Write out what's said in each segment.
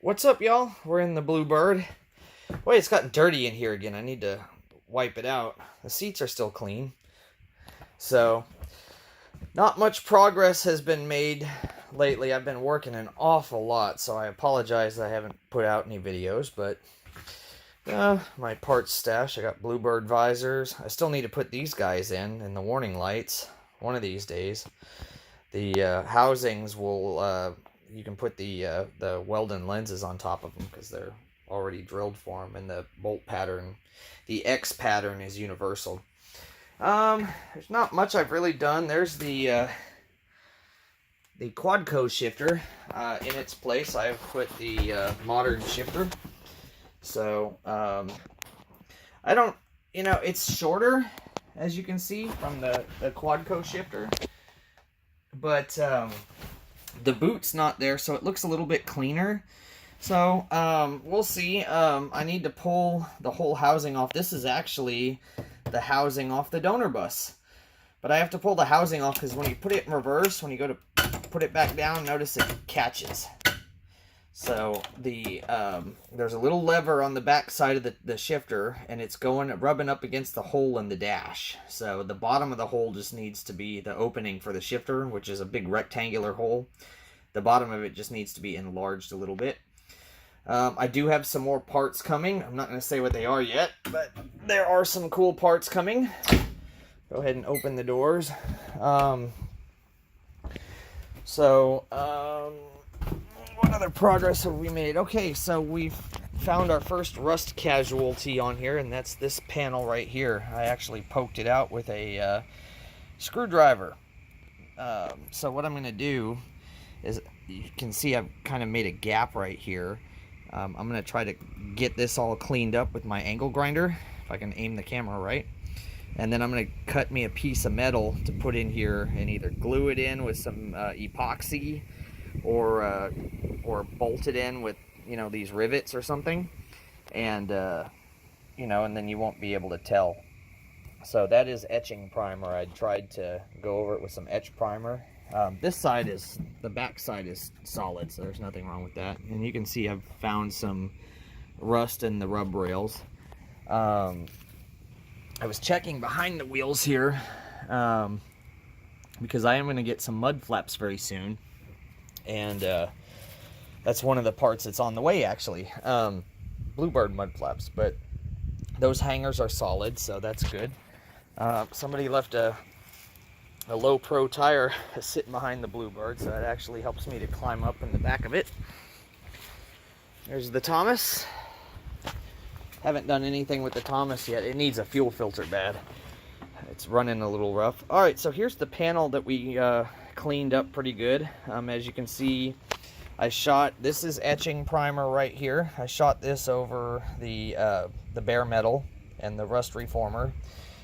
What's up, y'all? We're in the Bluebird. Wait, it's gotten dirty in here again. I need to wipe it out. The seats are still clean. So, not much progress has been made lately. I've been working an awful lot, so I apologize that I haven't put out any videos, but my parts stash. I got Bluebird visors. I still need to put these guys in the warning lights one of these days. The housings will... you can put the Weldon lenses on top of them because they're already drilled for them, and the bolt pattern, the X pattern, is universal. There's not much I've really done. There's the Quadco shifter in its place. I've put the modern shifter. So I don't, it's shorter, as you can see from the Quadco shifter, but the boot's not there, so it looks a little bit cleaner. So, we'll see. I need to pull the whole housing off. This is actually the housing off the donor bus. But I have to pull the housing off because when you put it in reverse, when you go to put it back down, notice it catches. So, there's a little lever on the back side of the shifter, and it's rubbing up against the hole in the dash. So, the bottom of the hole just needs to be the opening for the shifter, which is a big rectangular hole. The bottom of it just needs to be enlarged a little bit. I do have some more parts coming. I'm not going to say what they are yet, but there are some cool parts coming. Go ahead and open the doors. What other progress have we made? Okay, so we've found our first rust casualty on here, and that's this panel right here. I actually poked it out with a screwdriver. So what I'm going to do is, you can see I've kind of made a gap right here. I'm going to try to get this all cleaned up with my angle grinder, if I can aim the camera right. And then I'm going to cut me a piece of metal to put in here and either glue it in with some epoxy or bolt it in with, these rivets or something. And, and then you won't be able to tell. So that is etching primer. I tried to go over it with some etch primer. The back side is solid, so there's nothing wrong with that. And you can see I've found some rust in the rub rails. I was checking behind the wheels here, because I am going to get some mud flaps very soon. And that's one of the parts that's on the way, actually. Bluebird mud flaps, but those hangers are solid, so that's good. Somebody left a low pro tire sitting behind the Bluebird, so that actually helps me to climb up in the back of it. There's the Thomas. Haven't done anything with the Thomas yet. It needs a fuel filter bad. It's running a little rough. Alright, so here's the panel that we cleaned up pretty good. As you can see, this is etching primer right here. I shot this over the bare metal and the rust reformer.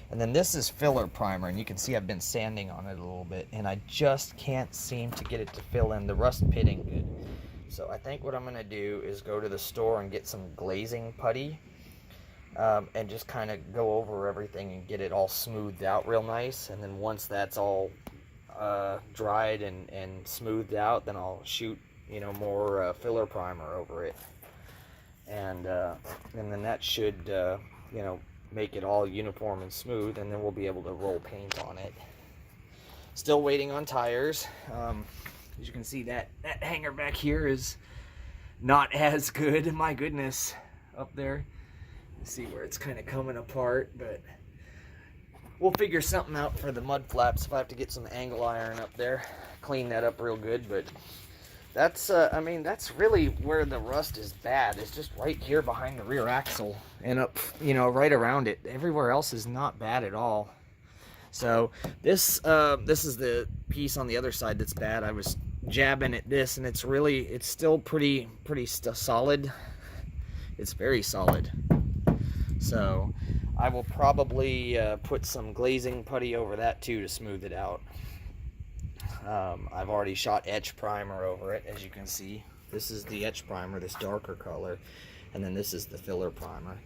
And then this is filler primer, and you can see I've been sanding on it a little bit, and I just can't seem to get it to fill in the rust pitting good. So I think what I'm going to do is go to the store and get some glazing putty, and just kind of go over everything and get it all smoothed out real nice. And then once that's all dried and smoothed out, then I'll shoot more filler primer over it, and then that should make it all uniform and smooth, and then we'll be able to roll paint on it. Still waiting on tires. As you can see, that hanger back here is not as good. My goodness, up there. Let's see where it's kind of coming apart, but we'll figure something out for the mud flaps if I have to get some angle iron up there, clean that up real good. But that's that's really where the rust is bad. It's just right here behind the rear axle and up, right around it. Everywhere else is not bad at all. So this is the piece on the other side that's bad. I was jabbing at this, and it's still pretty solid. It's very solid. So I will probably put some glazing putty over that too to smooth it out. I've already shot etch primer over it, as you can see. This is the etch primer, this darker color, and then this is the filler primer.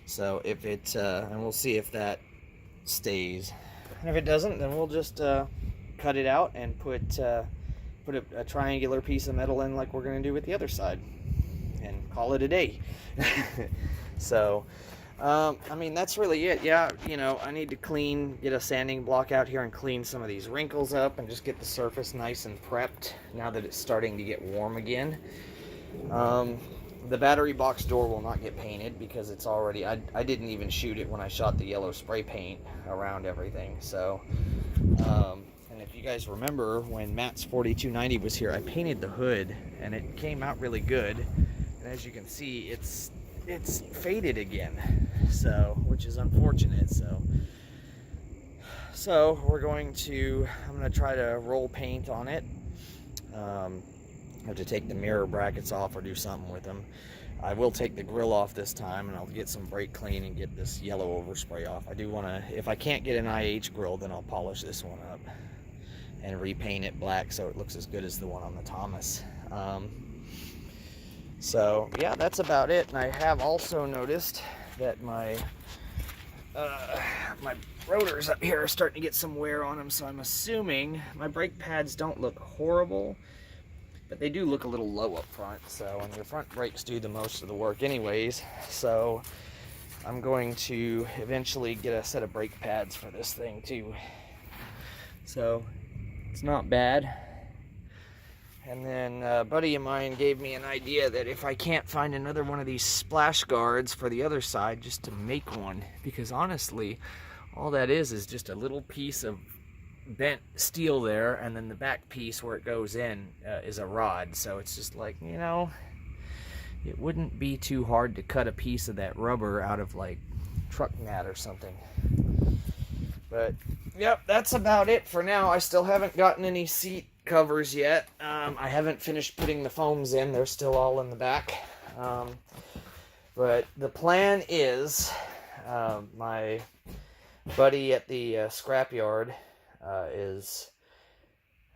So if it, and we'll see if that stays. And if it doesn't, then we'll just cut it out and put a triangular piece of metal in like we're going to do with the other side. and call it a day. So, I mean, that's really it. Yeah, you know, I need to get a sanding block out here and clean some of these wrinkles up and just get the surface nice and prepped now that it's starting to get warm again. The battery box door will not get painted because it's already, I didn't even shoot it when I shot the yellow spray paint around everything. So, and if you guys remember when Matt's 4290 was here, I painted the hood and it came out really good. And as you can see, it's faded again, so, which is unfortunate. So I'm going to try to roll paint on it. I have to take the mirror brackets off or do something with them. I will take the grill off this time, and I'll get some brake clean and get this yellow overspray off. I do want to, if I can't get an IH grill, then I'll polish this one up and repaint it black so it looks as good as the one on the Thomas. So yeah, that's about it. And I have also noticed that my rotors up here are starting to get some wear on them, so I'm assuming my brake pads don't look horrible, but they do look a little low up front. So, and your front brakes do the most of the work anyways. So I'm going to eventually get a set of brake pads for this thing too. So it's not bad. And then a buddy of mine gave me an idea that if I can't find another one of these splash guards for the other side, just to make one, because honestly, all that is just a little piece of bent steel there, and then the back piece where it goes in is a rod. So it's just like, you know, it wouldn't be too hard to cut a piece of that rubber out of like truck mat or something. But yep, that's about it for now. I still haven't gotten any seat covers yet. I haven't finished putting the foams in. They're still all in the back. But the plan is, my buddy at the scrapyard is,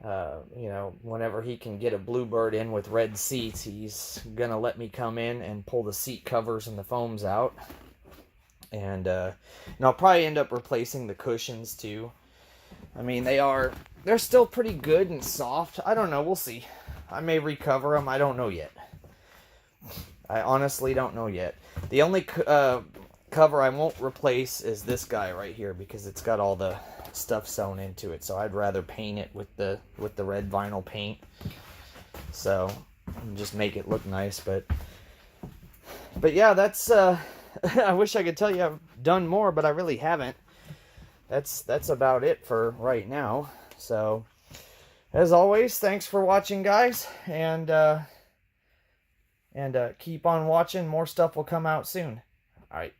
you know, whenever he can get a Bluebird in with red seats, he's gonna let me come in and pull the seat covers and the foams out. And I'll probably end up replacing the cushions too. I mean, they're still pretty good and soft. I don't know, we'll see. I may recover them, I don't know yet. I honestly don't know yet. The only cover I won't replace is this guy right here, because it's got all the stuff sewn into it. So I'd rather paint it with the red vinyl paint. So just make it look nice. But yeah, that's I wish I could tell you I've done more, but I really haven't. That's about it for right now. So as always, thanks for watching, guys, and keep on watching. More stuff will come out soon. All right.